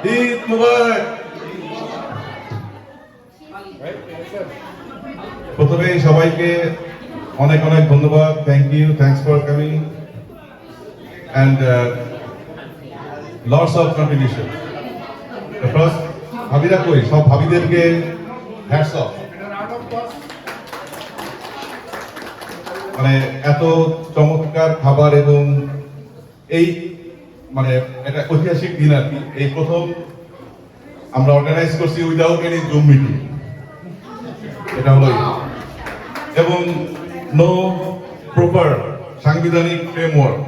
ঈদ মুবারক। প্রথমেই সবাইকে অনেক অনেক ধন্যবাদ। Thanks for coming and lots of contribution. First ভাবিরা কই, সব ভাবিদেরকে হ্যাটস অফ। মানে এত চমৎকার খাবার এবং এই মানে একটা ঐতিহাসিক দিন আর কি, এই প্রথম আমরা অর্গানাইজ করছি উইদাউট এনি জুম মিটিং। এটা হলো এবং নো প্রপার সাংবিধানিক ফ্রেমওয়ার্ক,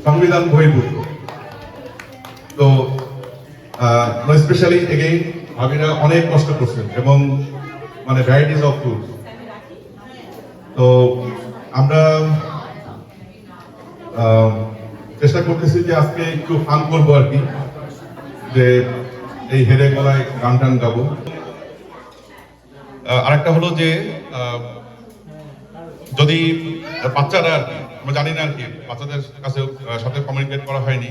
সংবিধান বহির্ভূত। তো স্পেশালি এগেইন ভাবিরা অনেক কষ্ট করছেন এবং মানে ভ্যারাইটিস অফ ফুড। তো আমরা চেষ্টা করতেছি যে আজকে একটু ফান করবো আর কি, যে এই হেরে গলায় গান টান গাবো। আরেকটা হলো যে যদি বাচ্চারা আর কি, আমরা জানি না আর কি, বাচ্চাদের কাছে সাথে কমিউনিকেট করা হয়নি,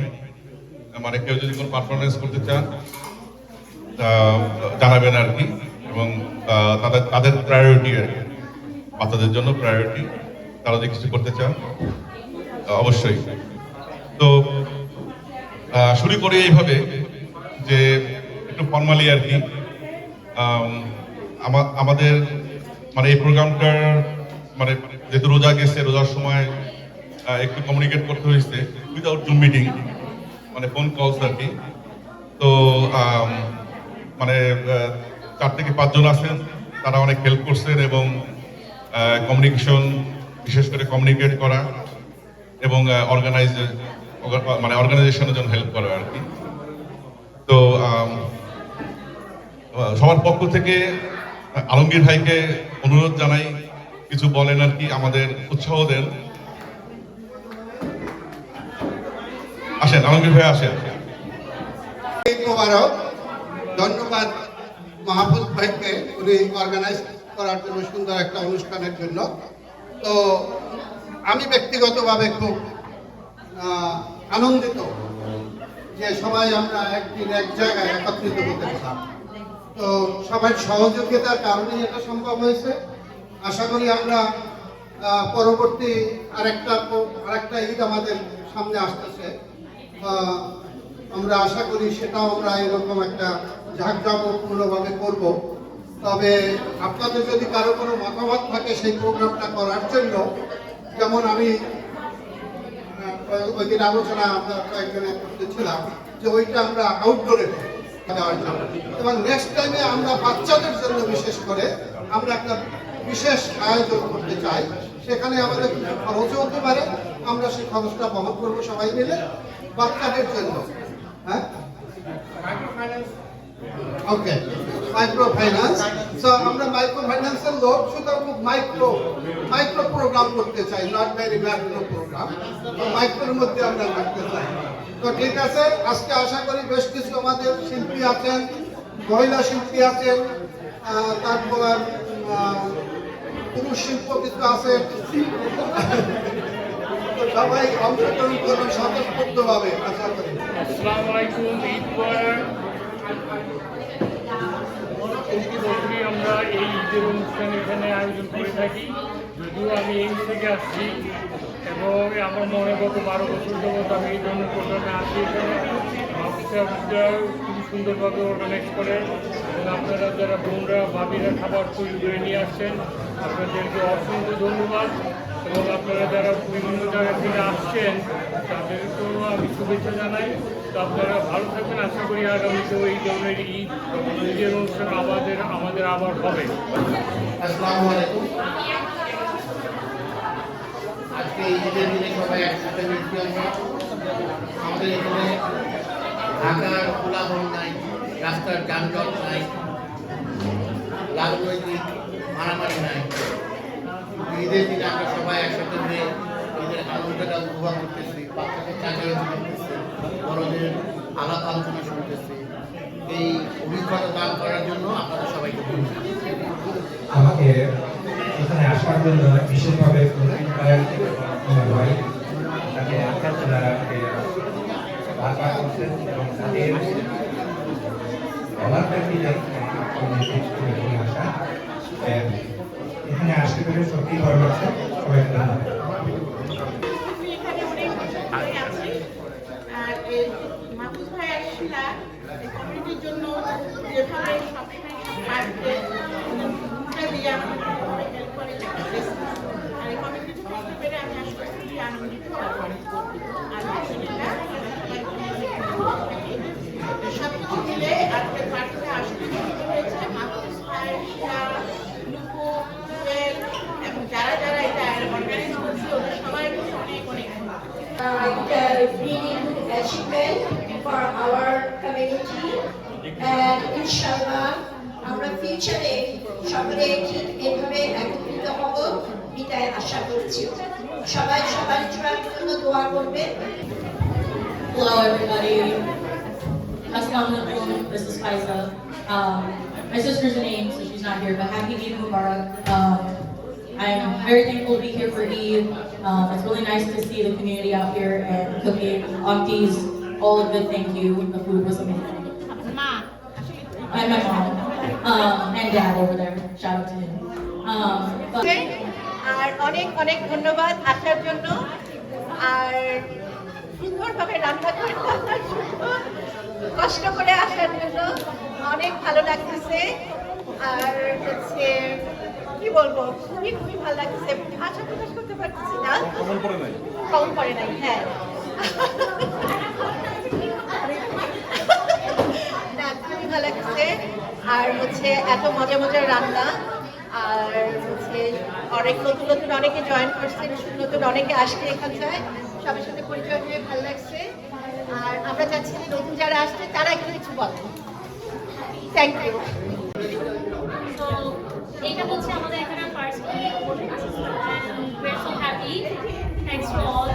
মানে কেউ যদি কোনো পারফরমেন্স করতে চান জানাবেন আর কি। এবং তাদের প্রায়োরিটি আর কি, বাচ্চাদের জন্য প্রায়োরিটি, তারা যদি কিছু করতে চান অবশ্যই। তো শুরু করি এইভাবে যে একটু ফর্মালি আর কি, আমাদের মানে এই প্রোগ্রামটার মানে যেহেতু রোজা গেছে, রোজার সময় একটু কমিউনিকেট করতে হয়েছে উইদাউট জুম মিটিং, মানে ফোন কলস আর কি। তো মানে 4 থেকে 5 জন আছেন, তারা অনেক হেল্প করছেন এবং কমিউনিকেশন, বিশেষ করে কমিউনিকেট করা এবং অর্গানাইজেশনের জন্য হেল্প করা আর কি। তো সবার পক্ষ থেকে আলমগীর ভাইকে অনুরোধ জানাই কিছু বলেন আর কি, আমাদের উৎসাহ দেন। আসেন আলমগীর ভাই, আসেন। ধন্যবাদ মাহফুজ ভাইকে উনি অর্গানাইজ করার জন্য, সুন্দর একটা অনুষ্ঠানের জন্য। তো আমি ব্যক্তিগতভাবে খুব আনন্দিত যে সবাই আমরা একদিন এক জায়গায় একত্রিত হতে পারলাম। তো সবার সহযোগিতার কারণেই এটা সম্ভব হয়েছে। আশা করি আমরা পরবর্তী আরেকটা ঈদ আমাদের সামনে আসতেছে, আমরা আশা করি সেটাও আমরা এরকম একটা জাঁকজমকপূর্ণভাবে করব। তবে আপনাদের যদি কারো কোনো মতামত থাকে সেই প্রোগ্রামটা করার জন্য, যেমন আমি ওই দিন আলোচনা আমরা কয়েকজনে করতেছিলাম যে ওইটা আমরা আউটডোরে দেওয়ার জন্য, এবং নেক্সট টাইমে আমরা বাচ্চাদের জন্য বিশেষ করে আমরা একটা বিশেষ আয়োজন করতে চাই। সেখানে আমাদের খরচও হতে পারে, আমরা সেই খরচটা বহন করবো সবাই মিলে বাচ্চাদের জন্য। হ্যাঁ, ওকে, মাইক্রো ফাইন্যান্স। সো আমরা মাইক্রো ফাইন্যান্সের লোক, সুতরাং মাইক্রো প্রোগ্রাম করতে চাই, নট ভেরি ম্যাক্রো প্রোগ্রাম, মাইক্রোর মধ্যে আমরা রাখতে চাই। তো ঠিক আছে, আজকে আশা করি বেশ কিছু আমাদের শিল্পী আছেন, মহিলা শিল্পী আছেন, তারপর পুরুষ শিল্প কিছু আছেন। সবাই অংশগ্রহণ করবেন স্বতঃস্ফূর্তভাবে, আশা করি। আসসালামু আলাইকুম, ঈদ মুবারক। প্রতি বছরই আমরা এই ঈদের অনুষ্ঠান এখানে আয়োজন করে থাকি। যদিও আমি এই থেকে আসছি এবং আমার মনে গত 12 বছর যাবত আমি এই ধরনের প্রোগ্রামে আসি। এখানে অফিসাররা খুবই সুন্দরভাবে অর্গানাইজ করে এবং আপনারা যারা বোনরা ভাবিরা খাবার তৈরি করে নিয়ে আসছেন, আপনাদেরকে অসংখ্য ধন্যবাদ। এবং আপনারা যারা বিভিন্ন জায়গা থেকে আসছেন তাদেরকেও আমি শুভেচ্ছা জানাই। তো আপনারা ভালো থাকবেন, আশা করি আগামীতেও এই ধরনের ঈদের অনুষ্ঠান আমাদের আবার হবে। আসসালামু আলাইকুম। আজকে ঈদের দিনে সবাই একসাথে মিলছি আমরা। আমাদের এখানে ঢাকার কোলাহল নাই, রাস্তার যানজট নাই, রাজনৈতিক মারামারি নাই। ঈদের দিনে আমরা সবাই একসাথে মিলে ঈদের আনন্দটা উপভোগ করতেছি, বাচ্চাদের চাকরি করতেছি, বড়দের আলাপ আলোচনা শুনতেছি। এই অভিজ্ঞতা দান করার জন্য আপনাদের সবাইকে ধন্যবাদ। আমাকে এখানে আসার জন্য বিশেষভাবে ভাই তাকে বারবার করছেন এবং তাদের বলার প্র্যাকটিক্যাল আসা এখানে আসতে পেরে সত্যি ভালো লাগছে। সবাইকে ধন্যবাদ। আমি এখানে অনেক বছর ধরে আছি আর এই মাহফুজ ভাই আসছিলা এই কমিটির জন্য যেভাবে সবসময় সব কাজকে দিয়ে আমাদের অনেক হেল্প করে আর এই কমিটিতে থাকতে পেরে আমি আসলে খুবই আনন্দিত আর আলহামদুলিল্লাহ সব কিছু মিলে আজকের পার্টিতে আসতে হয়েছে মাহফুজ ভাই লুকু এবং যারা যারা এটা অর্গানাইজ করছে ওদের সবাইকে অনেক অনেক really good achievement for our community and inshallah আমরা ফিউচারে সকলে ঠিক এইভাবে একত্রিত হব এটাই আশা করছি। সবাই সবার জন্য দোয়া করবে। Hello everybody. Assalamualaikum. This is Faiza. My sister's name, so she's not here, but happy Eid Mubarak. I'm very thankful to be here for Eid. It's really nice to see the community out here and cooking. Aunties, all of it, thank you. The food was amazing. And my mom. And dad over there. Shout out to him. But আর অনেক অনেক ধন্যবাদ আসার জন্য আর সুন্দরভাবে রান্না করে কষ্ট করে আসার জন্য অনেক ভালো লাগতেছে আর হচ্ছে কি বলবো খুবই খুবই ভালো লাগতেছে ভাষা প্রকাশ করতে পারতেছি না কম পড়ে নাই হ্যাঁ না খুবই ভালো লাগছে আর হচ্ছে এত মজা মজার রান্না আর হচ্ছে অনেক নতুন নতুন অনেকে জয়েন করছে নতুন অনেকে আসছে এখানটায় সবার সাথে পরিচয় হয়ে ভালো লাগছে আর আমরা চাচ্ছি যে নতুন যারা আসছে তারা একটু কিছু বলো থ্যাংক ইউ So, এটা হচ্ছে আমাদের এখানে first week and we're so happy. Thanks to all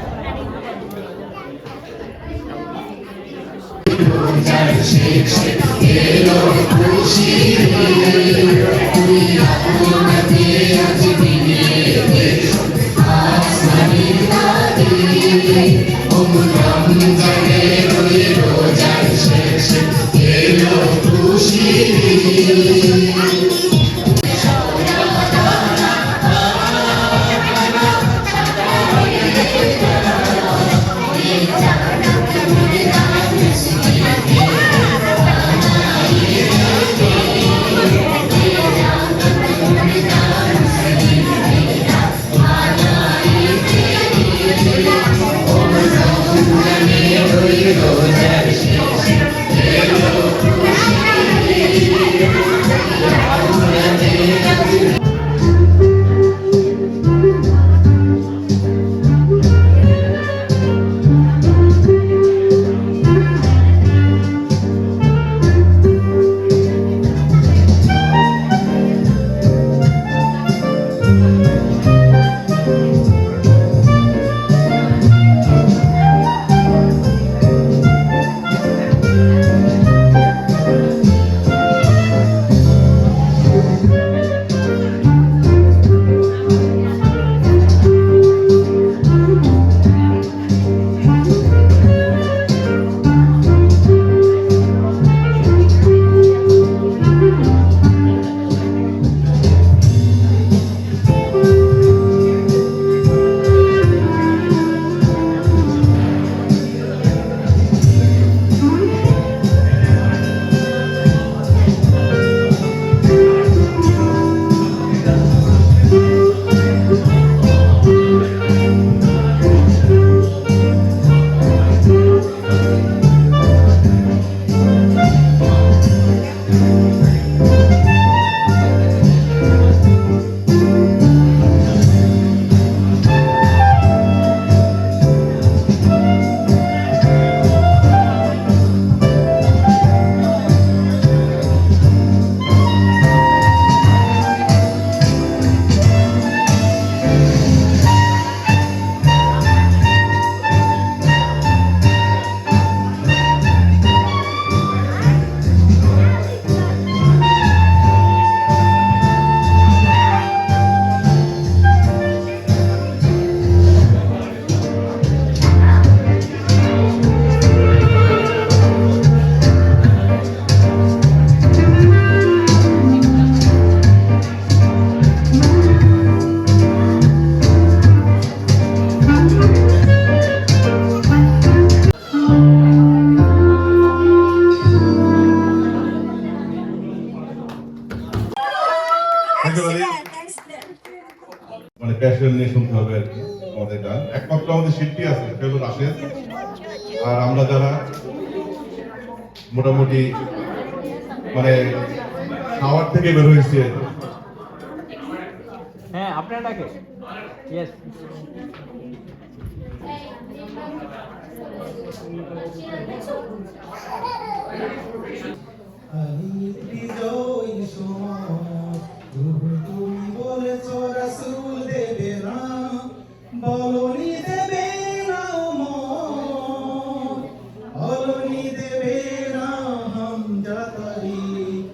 নিয়ে শুনতে হবে আর কি আমাদের গান। একমাত্র আমাদের শিল্পী আছে সেটা হলো রাশেদ, আর আমরা যারা মোটামুটি মানে খাওয়ার থেকে বের হয়েছি আর কি। হ্যাঁ আপনারটাকে ইয়েস তুমি বলেছ রাসূল দেবে না, বলনি দেবে না মন, বলনি দেবে না হামজা তারিখ,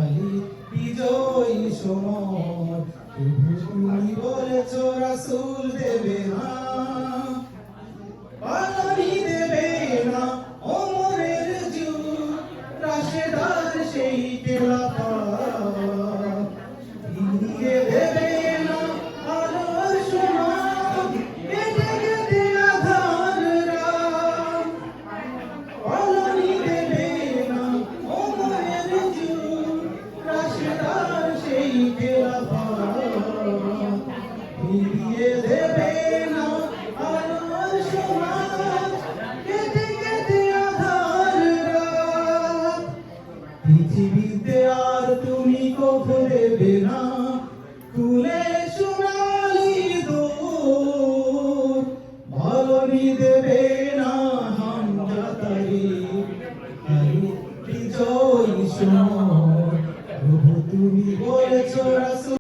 আলী বিজয়ী সমর। তুমি বলেছ রাসূল দেবে না, বলনি দেবে না ওমরের যুগ, রাশেদার সেই খেলাফত। ফিরিয়ে দেবে না আলোর সমান, কেটে কেটে আঁধার রাত। বলনি দেবে না ওমরের যুগ, রাশেদার সেই খেলাফত। ফিরিয়ে দেবে না আলোর সমান, কেটে কেটে আঁধার রাত। পৃথিবীতে আর তুমি কখনো দেবে না খুলে সোনালি দূত, বলনি দেবে না হামজা তারিখ, আলী বিজয়ী সমর। প্রভু তুমি বলেছ রাসূল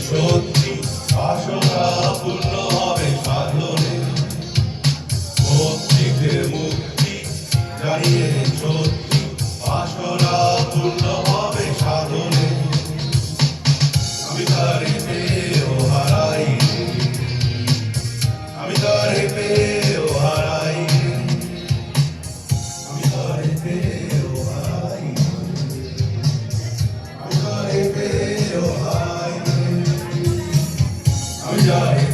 সত্যি বাসনা পূর্ণ হবে সাধনে, ভক্তিতে মুক্তি জানিয়ে সত্যি বাসনা পূর্ণ হবে সাধনে। আমি তারে পেয়েও হারাই, আমি তারে পেয়েও হারাই, আমি তারে পেয়েও হারাই, আমি তারে পেয়েও হারাই। আমি জানি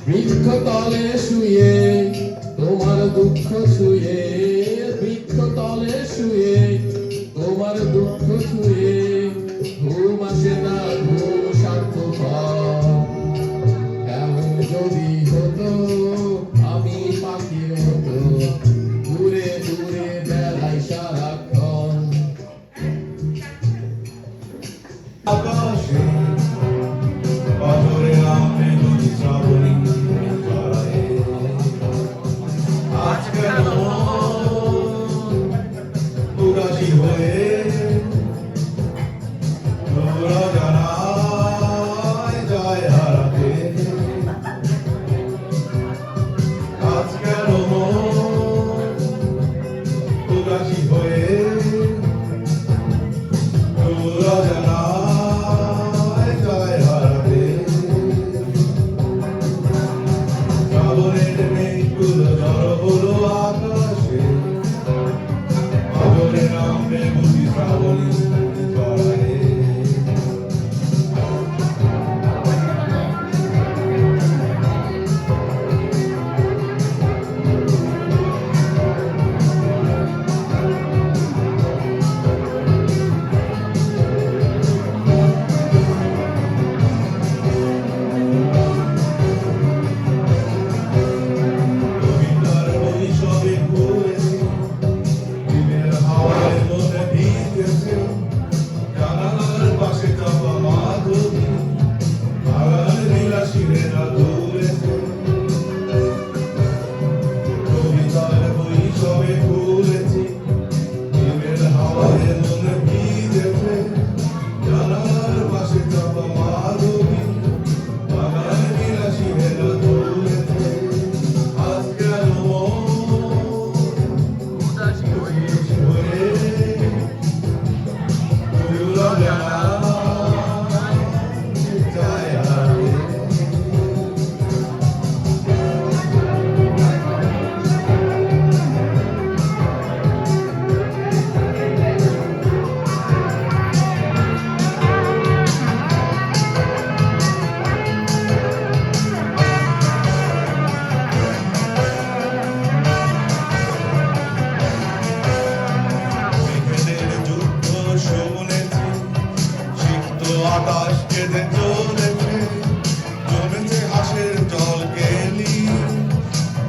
বৃক্ষতলে শুয়ে তোমার দুঃখ ছুঁয়ে, বৃক্ষতলে শুয়ে তোমার দুঃখ ছুঁয়ে, ঘুম আসে না ঘুম স্বার্থপর। এমন যদি হতো আমি পাখির মতো দূরে দূরে বেড়াই সারাক্ষণ। আকাশে অঝরে নামে নদী শ্রাবণী জড়ায়ে, আজ কেন উদাসী হয়ে তোরা জানায় যায় হারাতে। আজ কেন উদাসী হয়ে তোরা জানায় যায় হারাতে। শ্রাবণের মেঘগুলো জড়ো হলো আকাশে, অঝরে নামবে বুঝি শ্রাবণী জড়ায়ে। কবিতার বৈশবে ঘুরেছে, দিনের হাওয়ায় মনে ভিজেছে, জানালার পাশে চাপা মাধবী, বাগান বিলাসীরা ঘুরেছে। কবিতার বৈশবে ঘুরেছে, দিনের হাওয়ায় মনে ভিজেছে, জানালার পাশে চাপা মাধবী, বাগান বিলাসীরা ঘুরেছে। আজ কেন উদাসী হয়ে তোরা জানায় যায় হারাতে। মেঘেদের যুদ্ধ শুনেছি, সিক্ত আকাশ কেঁদে চলেছে, জমেছে হাঁসের জল কেলি,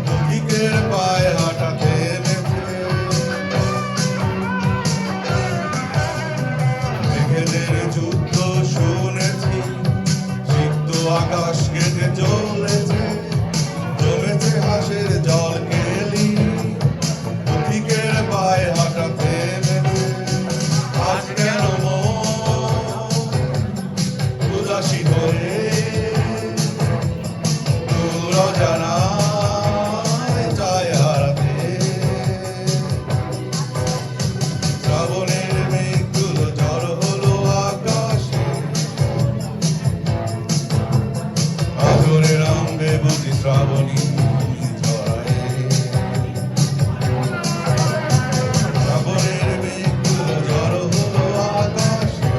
পথিকের পায়ে হাঁটা থেমেছে। মেঘেদের যুদ্ধ শুনেছি, সিক্ত আকাশ কেঁদে চলেছে, জমেছে হাঁসের জল কেলি, পথিকের পায়ে হাঁটা থেমেছে। আজ কেন উদাসী হয়ে তোরা জানায় যায় হারাতে। শ্রাবণের মেঘগুলো জড়ো হলো আকাশে, অঝরে নামবে বুঝি শ্রাবণী জড়ায়ে। শ্রাবণের মেঘগুলো জড়ো হলো আকাশে,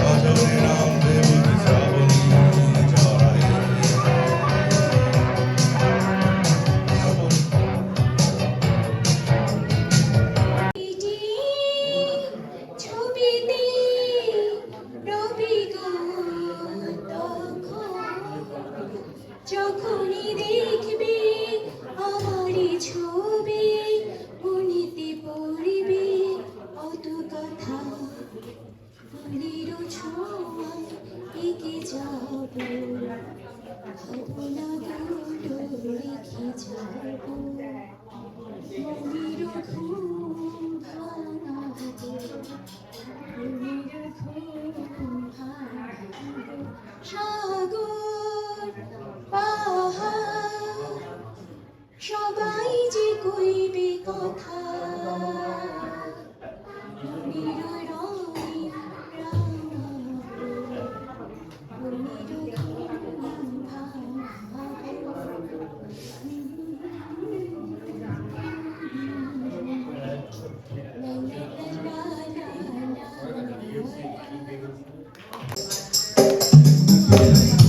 অঝরে নামবে বুঝি শ্রাবণী জড়ায়ে। ছবিতে রবি যখনই দেখবে আমারই ছবি, মনেতে পড়বে অত কথা, ফুলের ছোঁয়ায় এঁকে যাব, ভাবনাগুলো রেখে যাব, মনের ঘুম ভাঙাবো, মনের ঘুম ভাঙাবো। সাগর পাহাড় সবাই যে কইবে কথা, মনের রঙে রাঙাবো, মনের ঘুম ভাঙাবো। La la la la la la.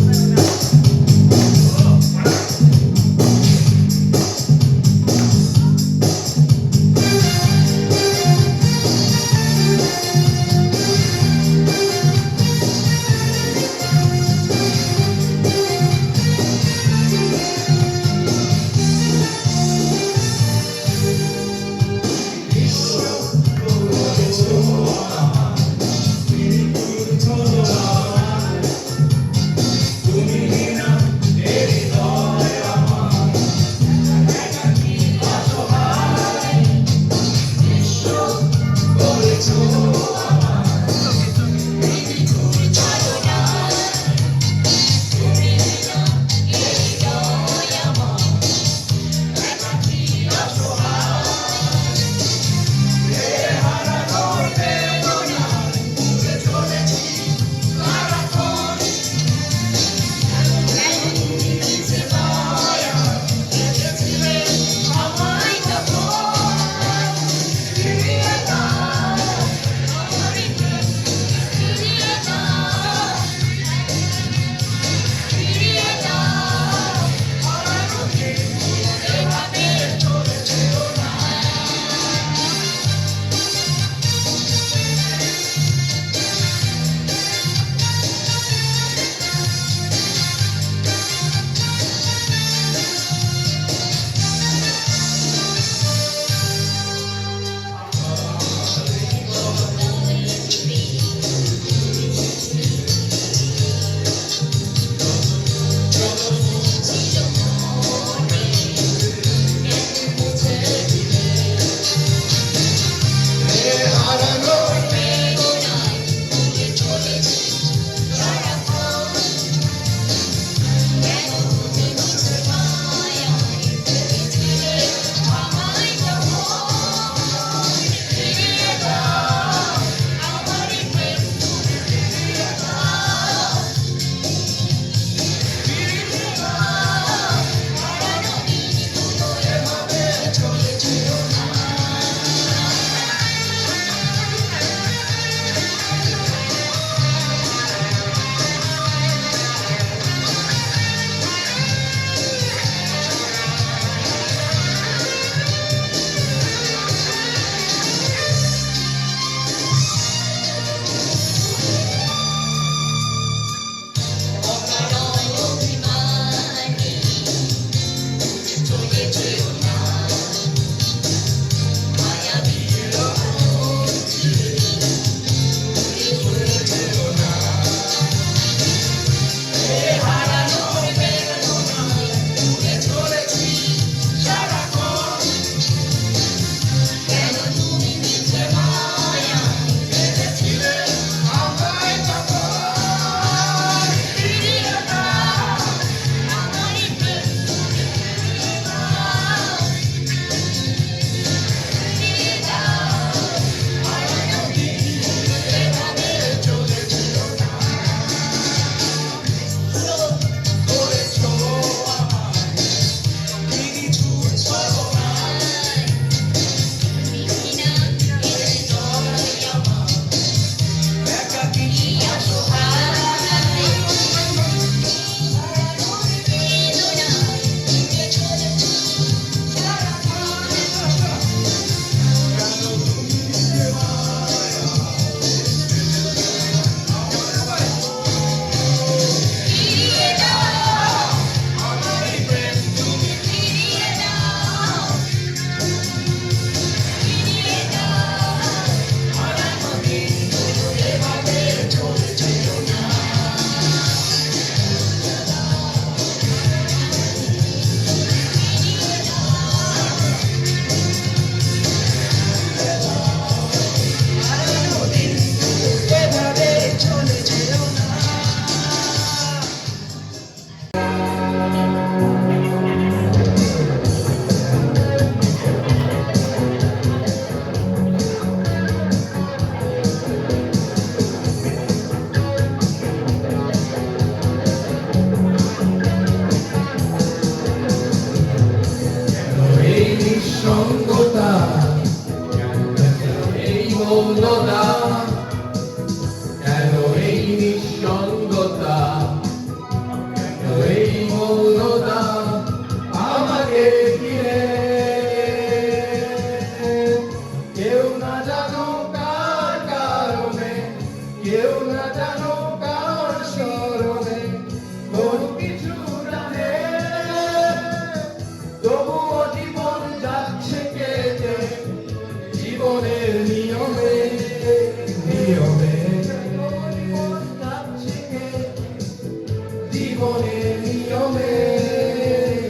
জীবনের নিয়মে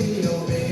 নিয়মে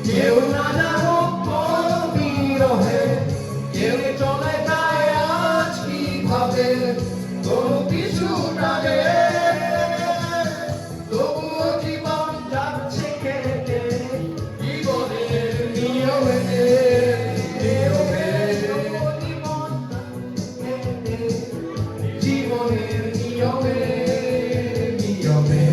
কেউ না জানো কোন বিরহে কেউ চলে যায় আজ কিভাবে কোনো কিছু টানে তবুও জীবন যাচ্ছে কেটে জীবনের নিয়মে নিয়মে জীবন কেটে জীবনের নিয়মে নিয়মে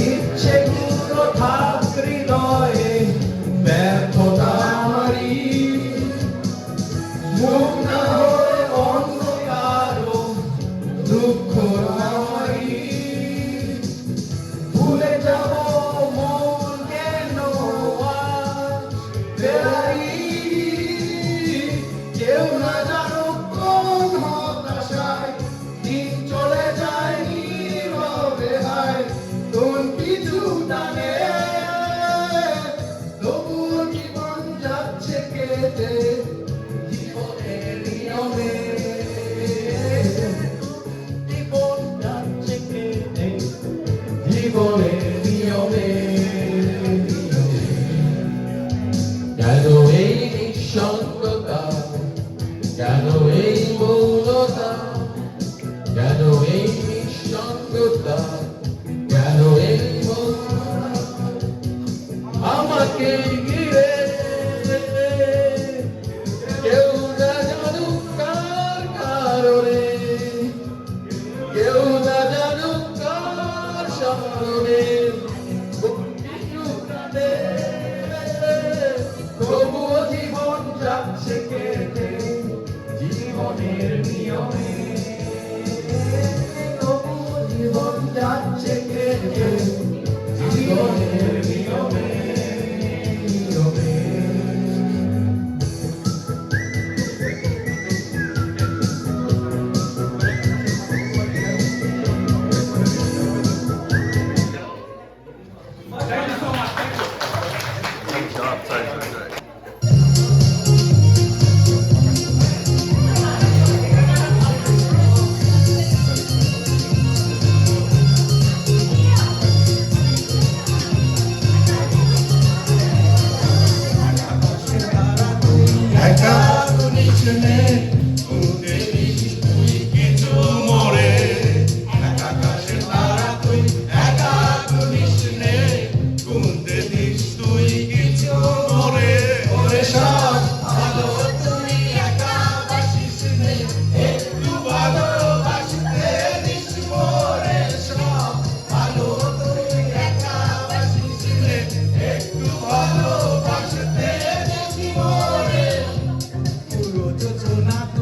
ইচ্ছেগুলো থাক হৃদয়ে ব্যর্থতা আমারই মুখ না হয়ে অন্য কারো দুঃখ আমারই ভুলে যাব মন কেন আজ বেড়াই কেউ না জানো কোন হতাশায় দিন চলে যায় নীরবে হায় কোন কিছু টানে তবুও জীবন যাচ্ছে কেটে জীবনের নিয়মে জীবন যাচ্ছে কেটে জীবনের নিয়মে নিয়মে কেন এই নিঃসঙ্গতা কেন এই মৌনতা কেন এই নিঃসঙ্গতা কেন এই মৌনতা আমাকে ঘিরে কেউ না জানুক কার কারণে কেউ না জানুক কার স্মরণে তবুও জীবন যাচ্ছে কেটে জীবনের নিয়মে তবুও জীবন যাচ্ছে কেটে জীবনের নিয়মে নিয়মে যোজনা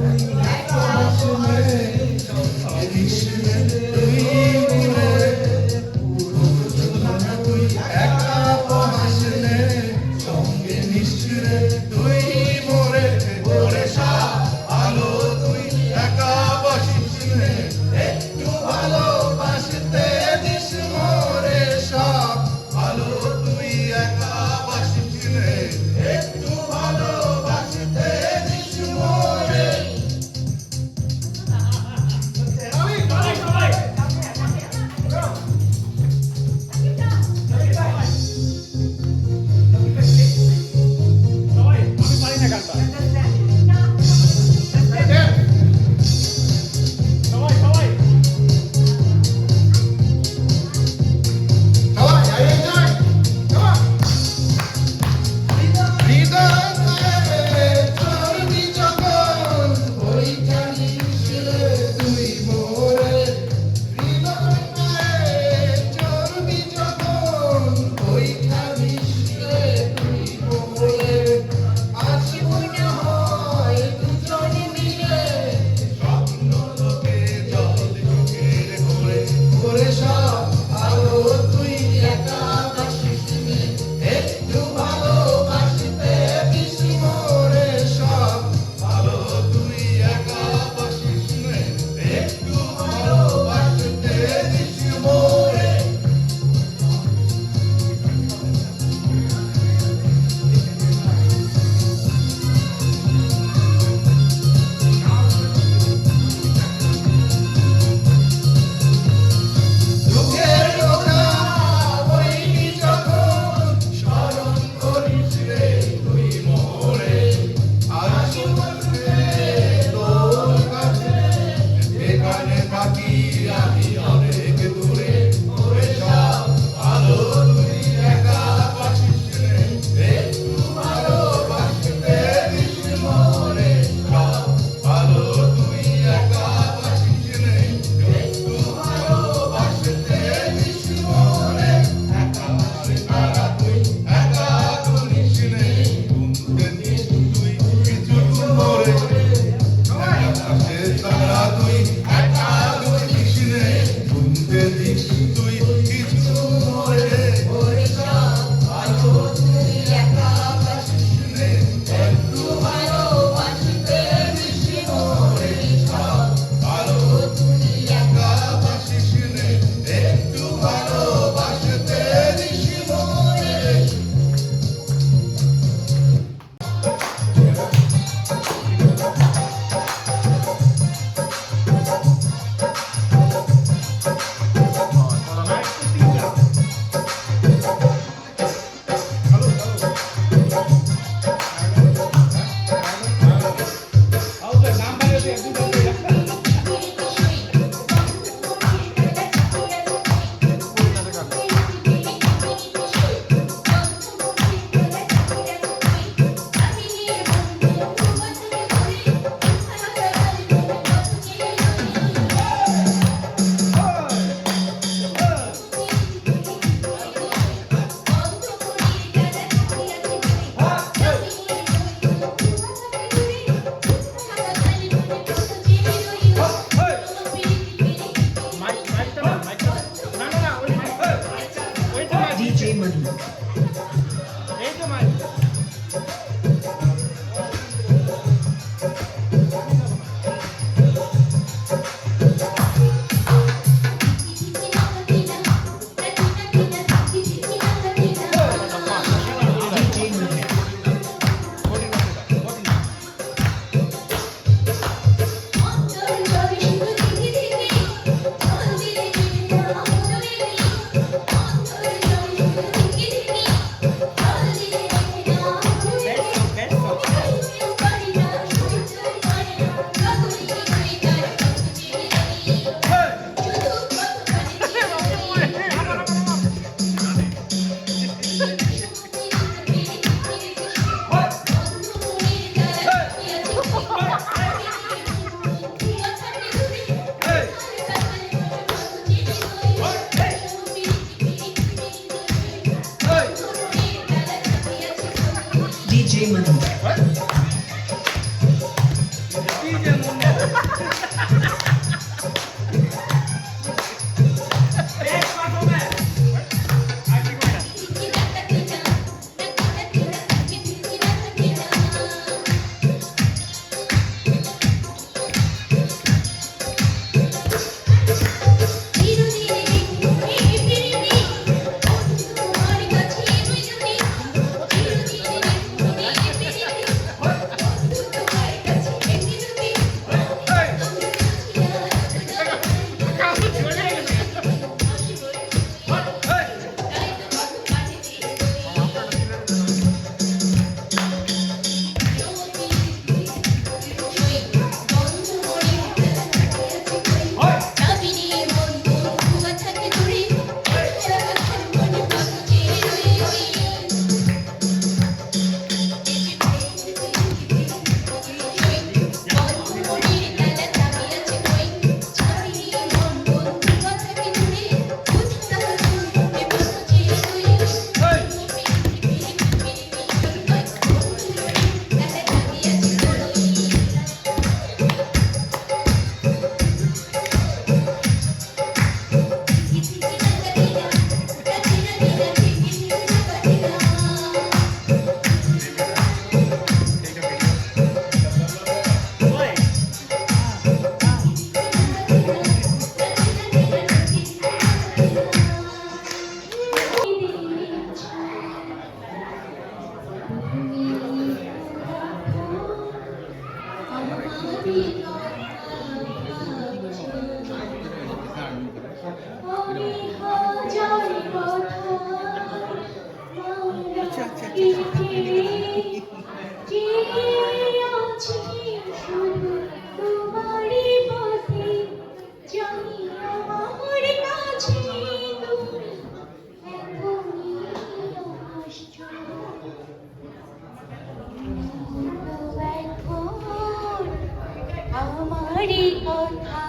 আমারই কথা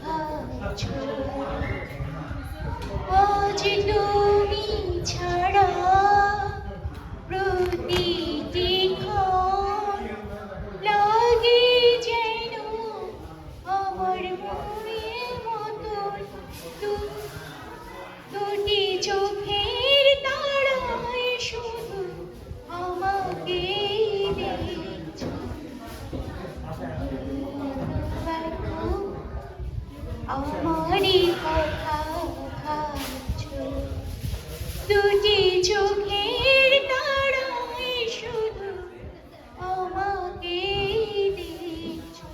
ভাবছো আজ তুমি ছাড়া প্রতিটি ক্ষণ লাগে যেন আমার মনের মতন দুটি চোখের তারায় শুধু আমাকে দেখছো আমারই কথা ভাবছো দুটি চোখের তারায় শুধু আমাকে দেখছো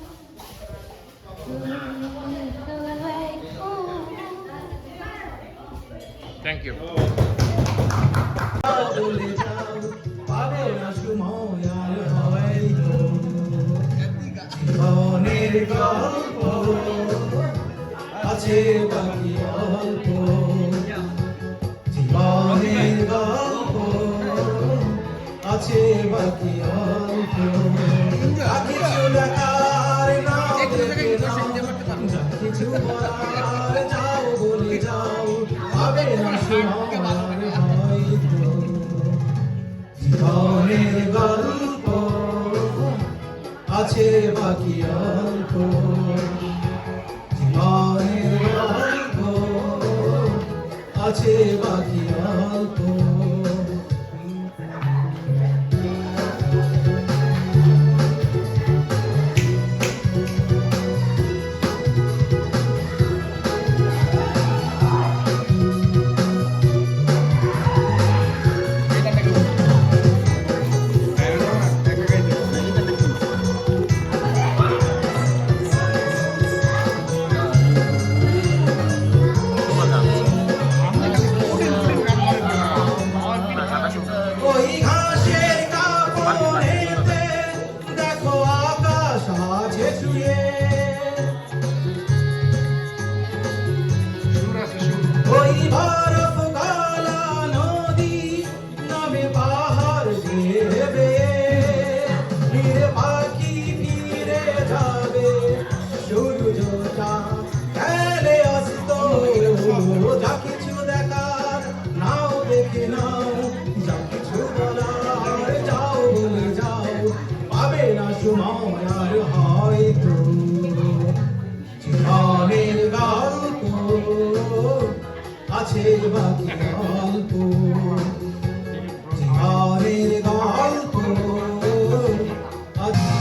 থ্যাংক ইউ বলে যাও পাবে না সময় আর হয়তো জীবনের গল্প আছে বাকি অল্প জীবনের গল্প আছে বাকি অল্প যা কিছু দেখার নাও দেখে নাও যা কিছু বলার যাও বলে যাও পাবে না সময় আর হয়তো জীবনের গল্প আছে বাকি অল্প জীবনের গল্প আছে বাকি অল্প ওই ঘাসের কাপড়েতে দেখো আকাশ আছে ছুঁয়ে ওই বরফ গলা নদী নামে পাহাড় দেবে ফিরে পাখি ফিরে যাবে সূর্যটা গেলে অস্ত যা কিছু দেখার নাও দেখে নাও যা কিছু বলার যাও বলে যাও পাবে না সময় আর হয়তো জীবনের গল্প আছে বাকি অল্প জীবনের গল্প আছে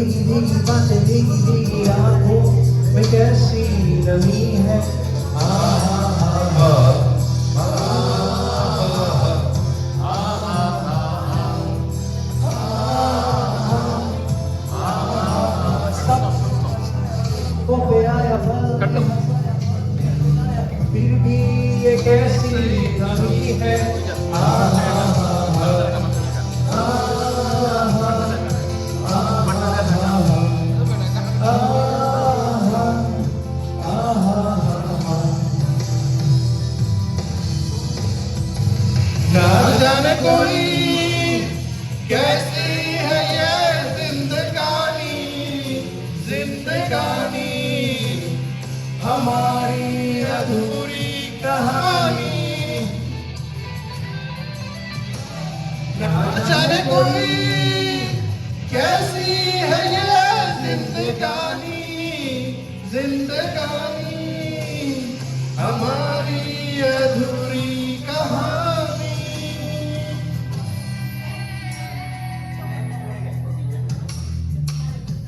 भीगी भीगी बातें भीगी भीगी आंखों में कैसी नमी है ओ पे आया पल फिर भी ये कैसी नमी है ना जाने कोई कैसी है ये जिंदगानी जिंदगानी हमारी अधूरी कहानी ना जाने कोई कैसी है ये जिंदगानी जिंदगानी हमारी अधूरी कहानी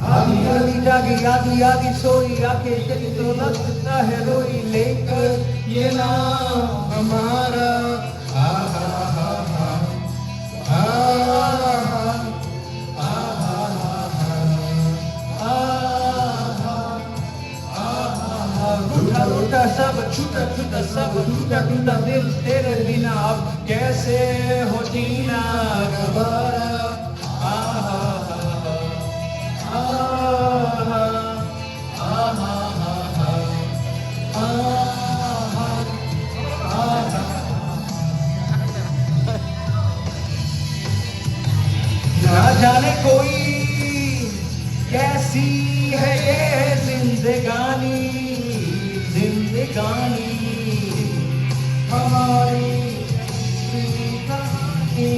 आधी आधी जागी आधी आधी सोई आके जगी तो लगता है रोई लेकर ये नाम हमारा आहा हा हा आहा रूठा रूठा सब छूटा छूटा सब टूटा टूटा दिल तेरे बिना अब कैसे हो जीना गवारा आहा आहा आहा ना जाने कोई कैसी है ये जिंदगानी जिंदगानी हमारी कहानी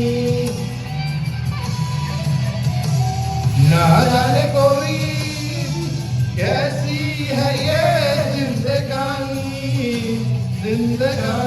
ना जाने कोई कैसी है ये जिंदगानी जिंदगानी